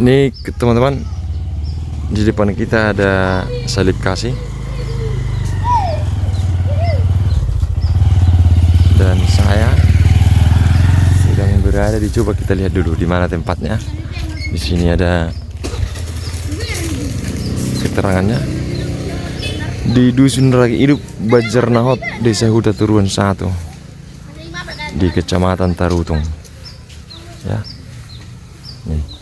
Ini teman-teman, di depan kita ada salib kasih dan saya sedang berada di, coba kita lihat dulu di mana tempatnya. Di sini ada keterangannya. Di Dusun Ragi Hidup Bajarnahot, Desa Huta Turuan 1 di Kecamatan Tarutung. Ya. Nih.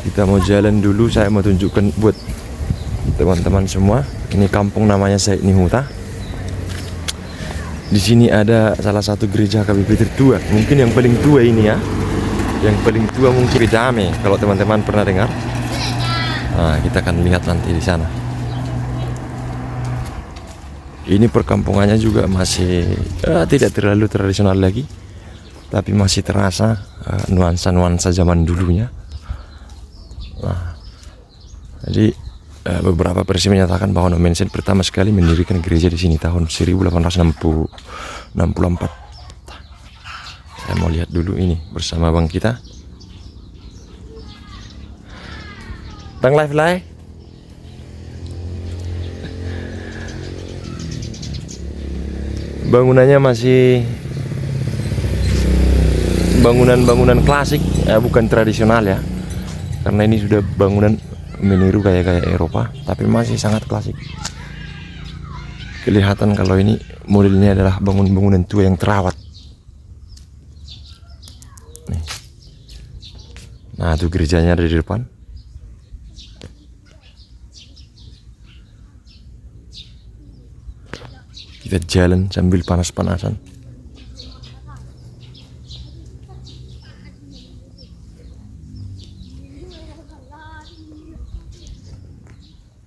Kita mau jalan dulu, saya mau tunjukkan buat teman-teman semua. Ini kampung namanya Said Nihuta. Di sini ada salah satu gereja KBP tertua, mungkin yang paling tua ini ya. Yang paling tua mungkin Bidame, kalau teman-teman pernah dengar. Nah, kita akan lihat nanti di sana. Ini perkampungannya juga masih tidak terlalu tradisional lagi, tapi masih terasa nuansa-nuansa zaman dulunya. Nah, jadi beberapa versi menyatakan bahwa Nommensen pertama sekali mendirikan gereja di sini tahun 1864. Saya mau lihat dulu ini bersama bang kita. Bang live. Bangunannya masih bangunan klasik, bukan tradisional ya. Karena ini sudah bangunan meniru kayak Eropa, tapi masih sangat klasik. Kelihatan kalau ini modelnya adalah bangunan tua yang terawat. Nih. Nah, itu gerejanya ada di depan. Kita jalan sambil panas-panasan.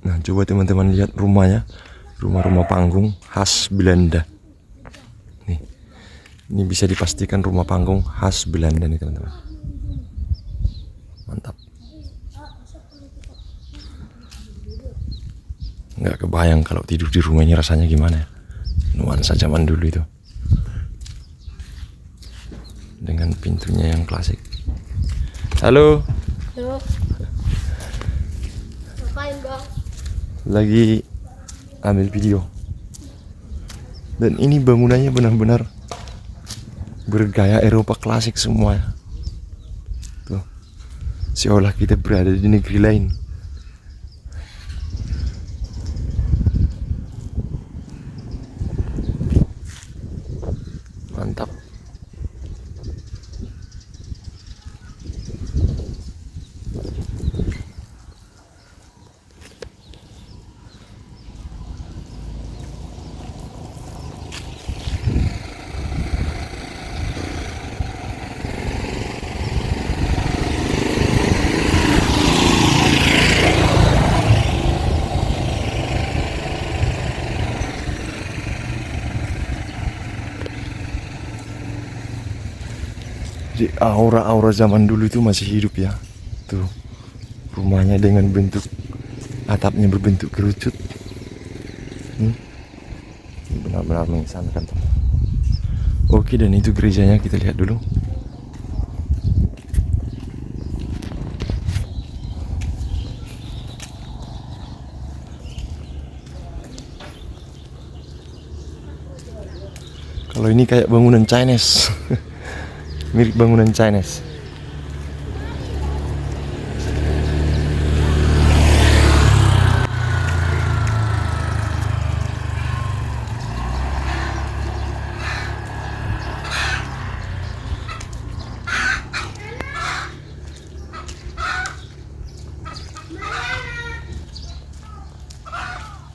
Nah, coba teman-teman lihat rumahnya. Rumah-rumah panggung khas Belanda. Nih. Ini bisa dipastikan rumah panggung khas Belanda nih, teman-teman. Mantap. Nggak kebayang kalau tidur di rumah ini rasanya gimana ya. Nuansa zaman dulu itu. Dengan pintunya yang klasik. Halo. Halo. Ngapain, Bang? Lagi ambil video. Dan ini bangunannya benar-benar bergaya Eropa klasik semua ya. Tuh. Seolah kita berada di negeri lain. Mantap. Jadi aura-aura zaman dulu itu masih hidup ya. Tuh, rumahnya dengan bentuk atapnya berbentuk kerucut. Benar-benar mengesankan tuh. Oke, dan itu gerejanya kita lihat dulu. Kalau ini kayak bangunan Chinese. Mirip bangunan Chinese.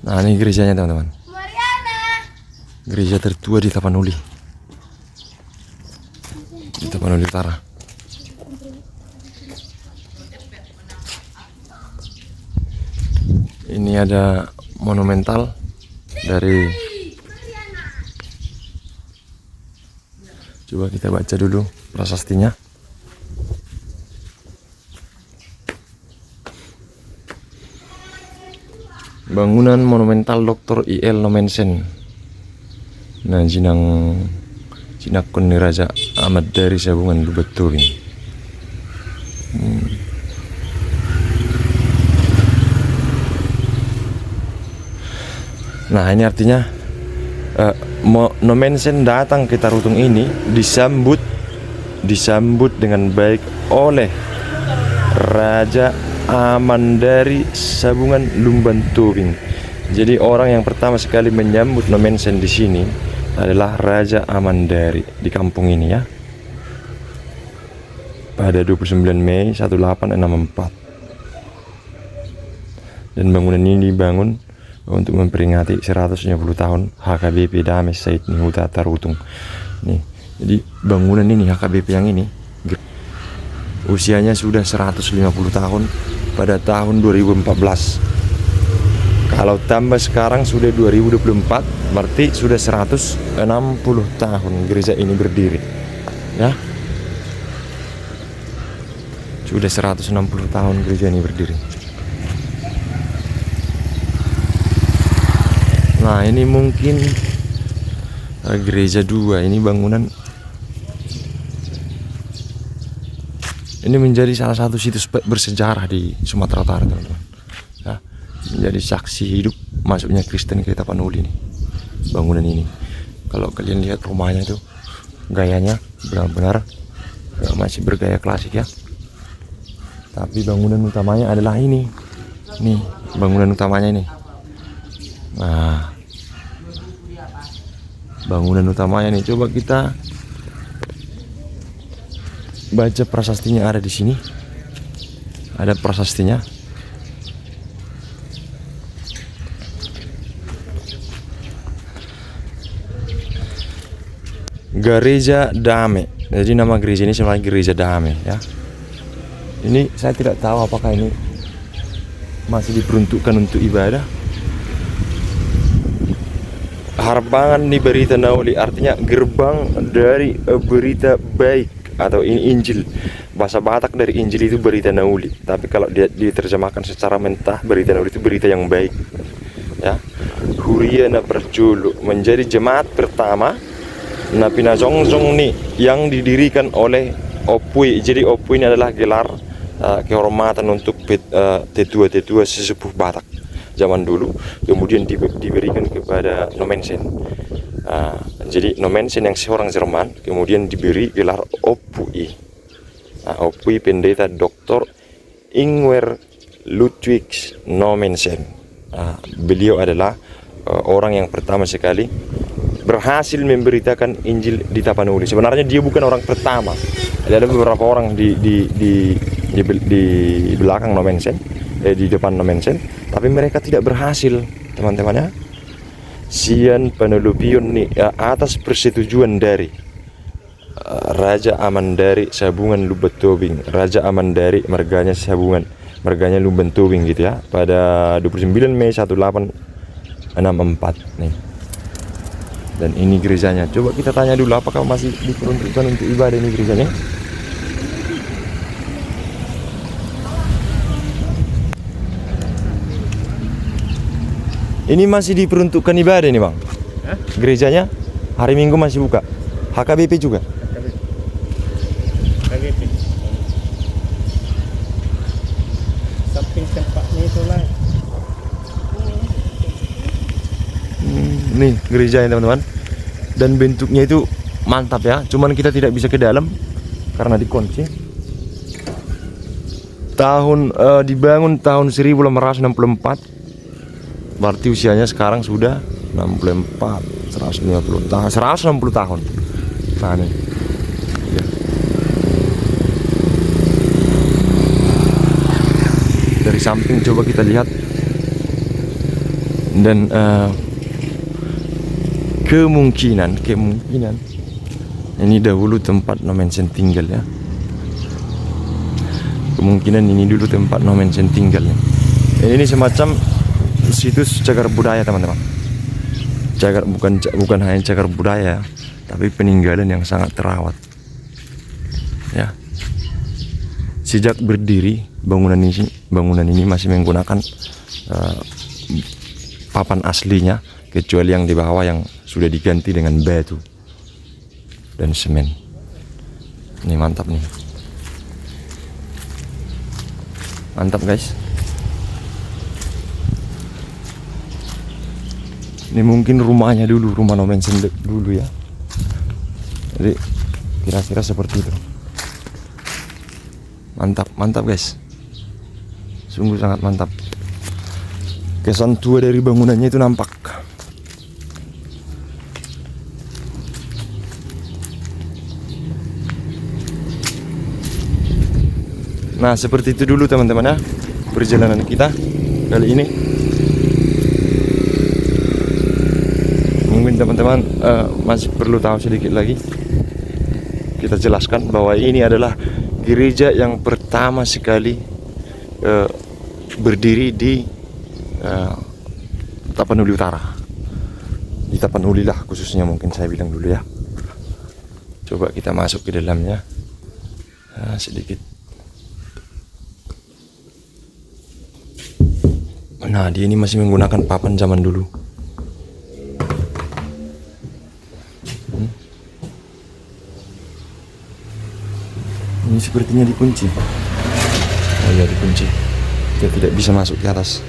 Nah, ini gerejanya teman-teman. Gereja tertua di Tapanuli. Di Tapanuli Utara. Ini ada monumental dari, coba kita baca dulu prasastinya. Bangunan monumental Dr. I.L. Nommensen. Nah, Jinang Cinakun ni Raja Ahmad dari Sabungan Lubuk Tobing. Nah ini artinya Nomensen datang ke Tarutung ini disambut dengan baik oleh Raja Amandari Sabungan Lumban Tobing. Jadi orang yang pertama sekali menyambut Nomensen di sini adalah Raja Amandari di kampung ini ya. Pada 29 Mei 1864. Dan bangunan ini dibangun untuk memperingati 150 tahun HKBP Damai Said Nihuta Tarutung. Nih, jadi bangunan ini HKBP yang ini usianya sudah 150 tahun pada tahun 2014. Kalau tambah sekarang sudah 2024, berarti sudah 160 tahun gereja ini berdiri. Ya. Sudah 160 tahun gereja ini berdiri. Nah, ini mungkin gereja 2, ini bangunan. Ini menjadi salah satu situs bersejarah di Sumatera Utara, teman-teman. Ya, menjadi saksi hidup masuknya Kristen ke Tapanuli nih. Bangunan ini. Kalau kalian lihat rumahnya itu, gayanya benar-benar masih bergaya klasik ya. Tapi bangunan utamanya adalah ini. Nih, bangunan utamanya ini. Nah, bangunan utamanya nih, coba kita baca prasastinya, ada di sini. Ada prasastinya. Gereja Damai. Jadi nama gereja ini sebenarnya Gereja Damai ya. Ini saya tidak tahu apakah ini masih diperuntukkan untuk ibadah. Harbangan di berita nauli, artinya gerbang dari berita baik, atau ini Injil. Bahasa Batak dari Injil itu berita nauli, tapi kalau dia diterjemahkan secara mentah, berita nauli itu berita yang baik ya. Huriana Perjulu menjadi jemaat pertama Napina Zongjong nih yang didirikan oleh Opui. Jadi Opui ini adalah gelar kehormatan untuk tetua-tetua sesepuh Batak zaman dulu, kemudian diberikan kepada Nomensen. Jadi Nomensen yang seorang Jerman kemudian diberi gelar Opui. Opui pendeta Dr. Ingwer Ludwig Nomensen. Beliau adalah orang yang pertama sekali berhasil memberitakan Injil di Tapanuli. Sebenarnya dia bukan orang pertama. Ada beberapa orang di belakang Nomensen, di depan Nomensen, tapi mereka tidak berhasil, teman-teman ya. Sian Penelupion nih atas persetujuan dari Raja Amandari Sabungan Lubuk Tobing, Raja Amandari marganya Sabungan, marganya Lubuk Tobing gitu ya, pada 29 Mei 1864 nih. Dan ini gerejanya. Coba kita tanya dulu apakah masih diperuntukkan untuk ibadah ini gerejanya. Ini masih diperuntukkan ibadah ini, Bang? Hah? Gerejanya hari Minggu masih buka. HKBP juga? HKBP. Samping tempatnya itu lah. Nih gerejanya, teman-teman. Dan bentuknya itu mantap ya. Cuman kita tidak bisa ke dalam karena dikunci. Dibangun tahun 1864. Berarti usianya sekarang sudah 64, 150 tahun, 160 tahun. Nah nih ya. Dari samping coba kita lihat. Dan kemungkinan ini dahulu tempat Nomensen tinggal ya. Kemungkinan ini dulu tempat Nomensen tinggalnya. Ini semacam situs cagar budaya, teman-teman. Cagar bukan hanya cagar budaya, tapi peninggalan yang sangat terawat. Ya. Sejak berdiri bangunan ini masih menggunakan papan aslinya, kecuali yang di bawah yang sudah diganti dengan batu. dan semen. Ini mantap nih. Mantap guys. Ini mungkin rumahnya dulu, rumah No Mansion dulu ya. Jadi kira-kira seperti itu. Mantap, mantap guys. Sungguh sangat mantap. Kesan tua dari bangunannya itu nampak. Nah, seperti itu dulu teman-teman ya perjalanan kita kali ini. Mungkin teman-teman masih perlu tahu sedikit lagi. Kita jelaskan bahwa ini adalah gereja yang pertama sekali berdiri di Tapanuli Utara. Di Tapanuli lah khususnya, mungkin saya bilang dulu ya. Coba kita masuk ke dalamnya sedikit. Nah, dia ini masih menggunakan papan zaman dulu. Ini sepertinya dikunci. Oh iya, dikunci. Kita tidak bisa masuk ke atas.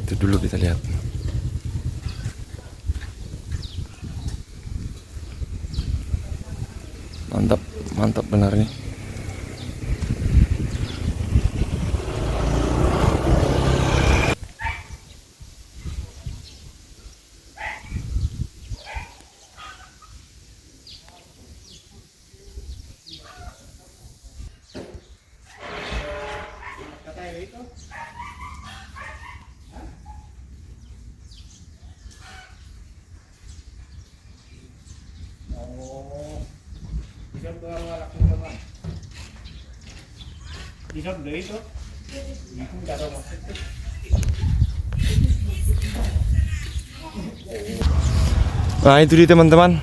Itu dulu kita lihat. Mantap, mantap benar nih. Nah, itu dia teman-teman.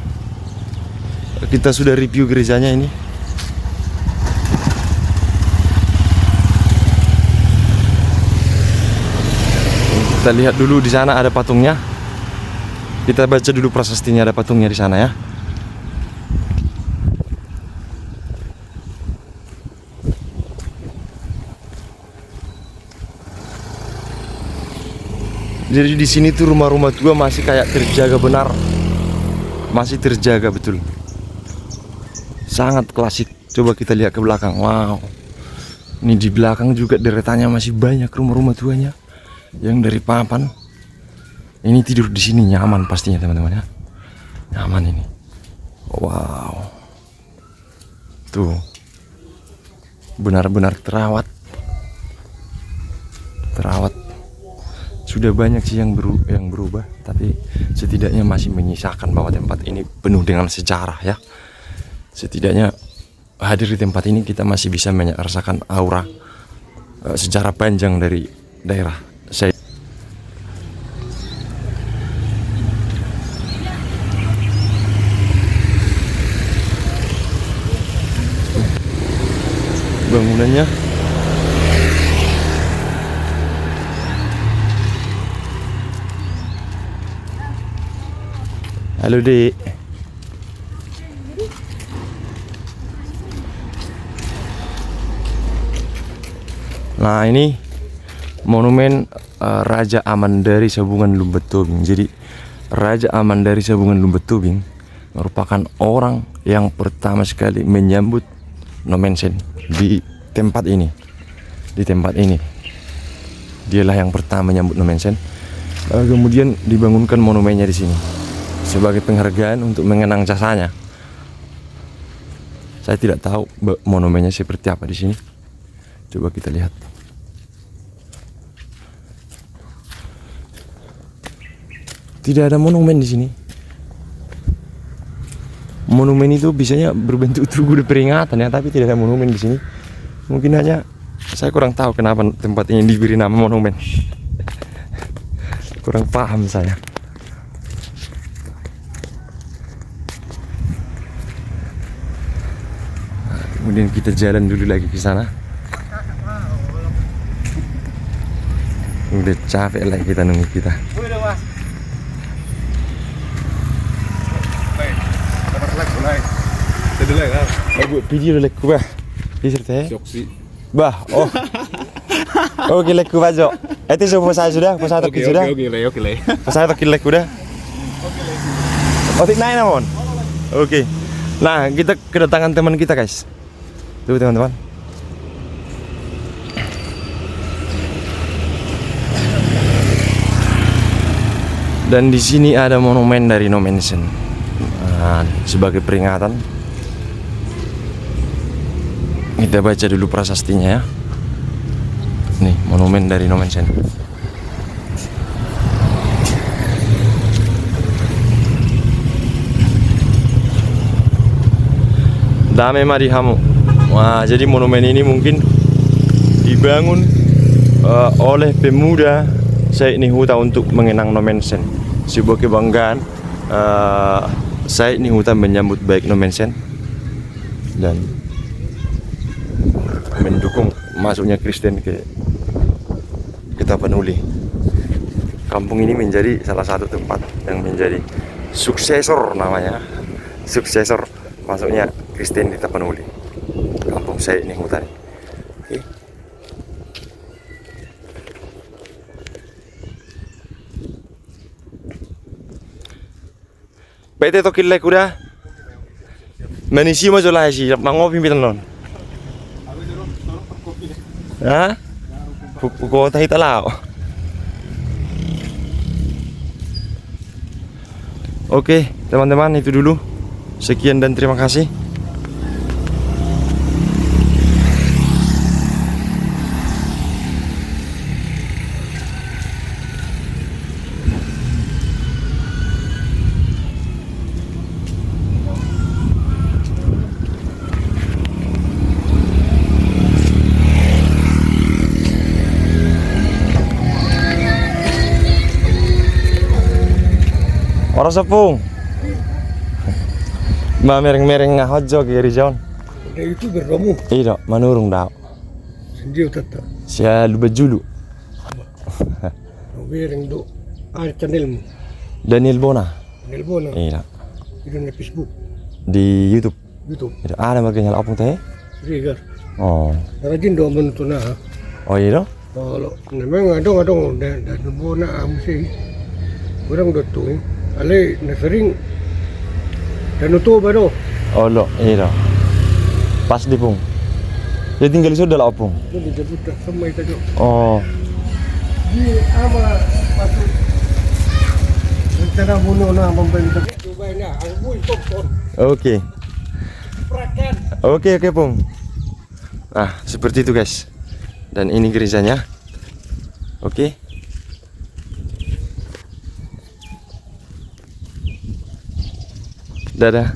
Kita sudah review gerejanya ini. Kita lihat dulu di sana ada patungnya. Kita baca dulu prasastinya, ada patungnya di sana ya. Jadi di sini tuh rumah-rumah tua masih kayak terjaga benar, masih terjaga betul, sangat klasik. Coba kita lihat ke belakang. Wow, ini di belakang juga deretannya masih banyak rumah-rumah tuanya yang dari papan. Ini tidur di sini nyaman pastinya teman-teman ya, nyaman ini. Wow, tuh benar-benar terawat. Sudah banyak sih yang berubah, tapi setidaknya masih menyisakan bahwa tempat ini penuh dengan sejarah ya. Setidaknya hadir di tempat ini kita masih bisa merasakan aura sejarah panjang dari daerah saya. Bangunannya halo Dek. Nah, ini monumen Raja Amandari Sabungan Lumbet Tobing. Jadi Raja Amandari Sabungan Lumbet Tobing merupakan orang yang pertama sekali menyambut No Mansion di tempat ini. Di tempat ini dialah yang pertama menyambut No Mansion. Kemudian dibangunkan monumennya di sini sebagai penghargaan untuk mengenang jasanya. Saya tidak tahu monumennya seperti apa di sini. Coba kita lihat. Tidak ada monumen di sini. Monumen itu biasanya berbentuk tugu peringatan ya, tapi tidak ada monumen di sini. Mungkin hanya saya kurang tahu kenapa tempat ini diberi nama monumen. Kurang paham saya. Kemudian kita jalan dulu lagi ke sana. Udah capek lah kita nunggu kita. Buat video lek ku bah. Disertai. Bah, oh. Oke lek ku bajo. Itu semua saya sudah, saya toki sudah. Oke. Saya toki lek udah. Otik naik namun. Oke. Nah, kita kedatangan teman kita, guys. Tuh teman-teman. Dan di sini ada monumen dari No Mansion. Nah, sebagai peringatan. Kita baca dulu prasastinya ya. Nih, monumen dari No Mansion. Dame Marihamu. Wah, jadi monumen ini mungkin dibangun oleh pemuda Syekh Nihuta untuk mengenang No Mansion. Sebuah kebanggaan Syekh Nihuta menyambut baik No Mansion dan mendukung masuknya Kristen ke Tapanuli. Kampung ini menjadi salah satu tempat yang menjadi suksesor namanya. Suksesor masuknya Kristen di Tapanuli. Kampung Syekh Nihuta. Oke. PT to kille kuda. Menisi mo jola si mangopi pitan. Hah? Pukul tahi talao. Oke, teman-teman, itu dulu. Sekian dan terima kasih. Orang sepung. Ma mereng-mereng ngahojo kiri John. Ada itu berdomu. Iya, manurung dah. Sendiri tetap. Sia lupa julu. Bereng do. Channelmu. Daniel Bona. Nelpon. Iya. Itu di Facebook. Di YouTube. YouTube. Iya, ada marganya opung teh. Rigar. Oh. Rajin do menutuna. Oh iya. Kalau memang ada dan bona amusi. Orang do tu. Ale na sering dan itu baru. Oh lo, iya. Pas di pung. Dia tinggal di sudah lah opung. Itu disebut sama itu. Oh. Di ama masuk rencana bunuh na pemerintah. Coba na, aku ikut. Oke. Prakan. Oke pung. Nah, seperti itu guys. Dan ini gerejanya. Oke. Dadah.